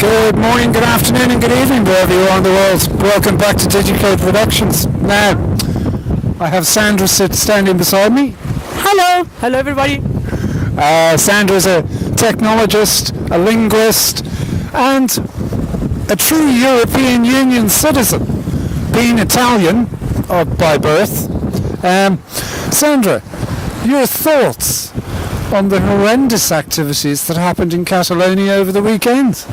Good morning, good afternoon and good evening wherever you are in the world. Welcome back to DigiCode Productions. Now, I have Sandra standing beside me. Hello. Hello everybody. Sandra is a technologist, a linguist and a true European Union citizen, being Italian by birth. Sandra, your thoughts on the horrendous activities that happened in Catalonia over the weekend?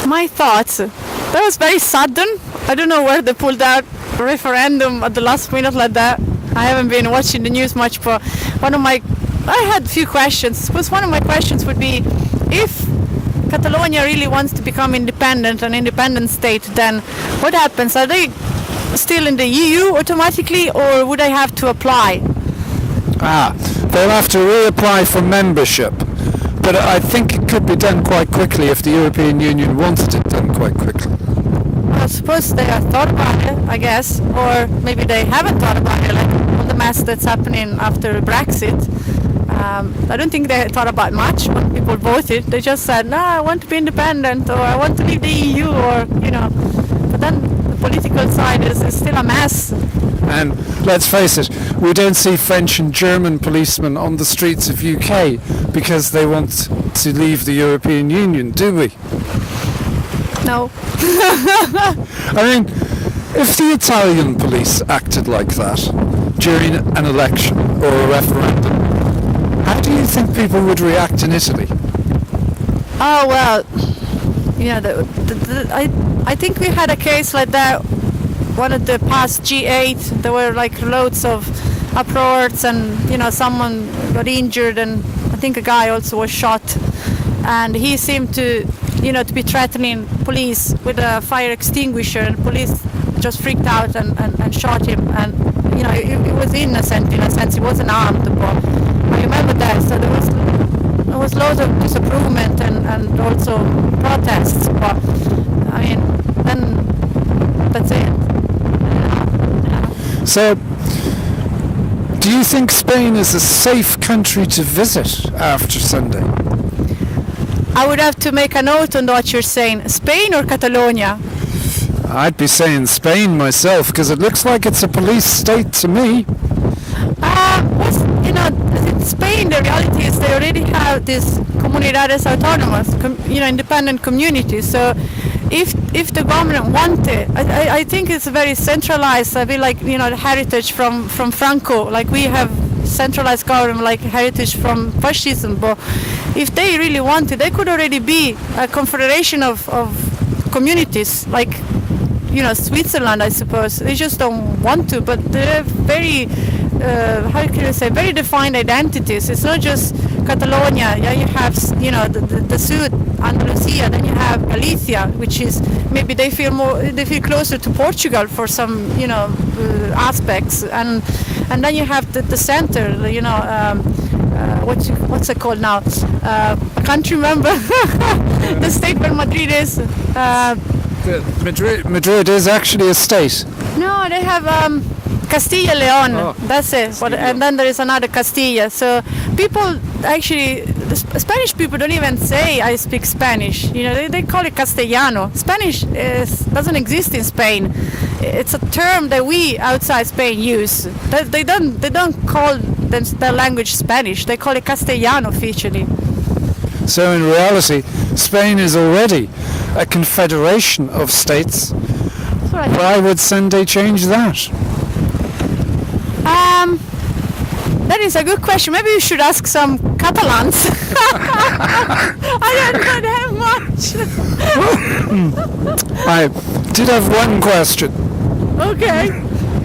My thoughts. That was very sudden. I don't know where they pulled out a referendum at the last minute like that. I haven't been watching the news much, but I had a few questions. Suppose one of my questions would be, if Catalonia really wants to become independent, an independent state, then what happens? Are they still in the EU automatically, or would I have to apply? They'll have to reapply for membership, but I think it could be done quite quickly if the European Union wanted it done quite quickly. I suppose they have thought about it, I guess, or maybe they haven't thought about it, like all the mess that's happening after Brexit. I don't think they thought about much when people voted. They just said, no, I want to be independent, or I want to leave the EU, or, but then the political side is still a mess. And let's face it, we don't see French and German policemen on the streets of UK because they want to leave the European Union, do we? No. I mean, if the Italian police acted like that during an election or a referendum, how do you think people would react in Italy? Oh, well, I think we had a case like that. One of the past G8, there were like loads of uproars, and someone got injured, and I think a guy also was shot, and he seemed to be threatening police with a fire extinguisher, and police just freaked out and shot him, and he was innocent in a sense. He wasn't armed, but I remember that. So there was loads of disapproval and also protests, but I mean, then that's it. So, do you think Spain is a safe country to visit after Sunday? I would have to make a note on what you're saying. Spain or Catalonia? I'd be saying Spain myself, because it looks like it's a police state to me. In Spain, the reality is they already have these comunidades autónomas, independent communities. So if the government wanted, I think it's very centralized. I feel like, the heritage from Franco, like we have centralized government, like heritage from fascism. But if they really wanted, they could already be a confederation of communities, like, Switzerland, I suppose. They just don't want to, but they have very, very defined identities. It's not just Catalonia. Yeah, you have, the Sud, Andalusia, then you have Galicia, which is maybe they feel closer to Portugal for some, aspects, and then you have the center, what's it called now? I can't remember. The state where Madrid is. Madrid is actually a state. No, they have Castilla León. Oh, that's it. And then there is another Castilla. So people actually, the Spanish people don't even say I speak Spanish. They call it Castellano. Spanish doesn't exist in Spain. It's a term that we outside Spain use. They don't call their language Spanish. They call it Castellano officially. So in reality, Spain is already a confederation of states. Why would Sunday change that? That is a good question. Maybe you should ask some Catalans. I don't know that much. I did have one question. Okay,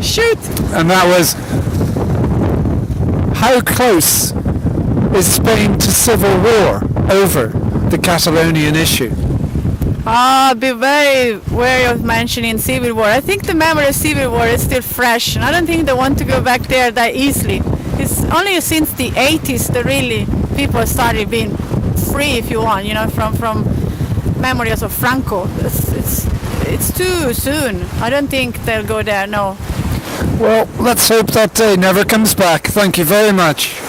shoot. And that was, how close is Spain to civil war over the Catalonian issue? I'll be very wary of mentioning civil war. I think the memory of civil war is still fresh, and I don't think they want to go back there that easily. It's only since the 80s that really people started being free, if you want, from memories of Franco. It's too soon. I don't think they'll go there, no. Well, let's hope that day never comes back. Thank you very much.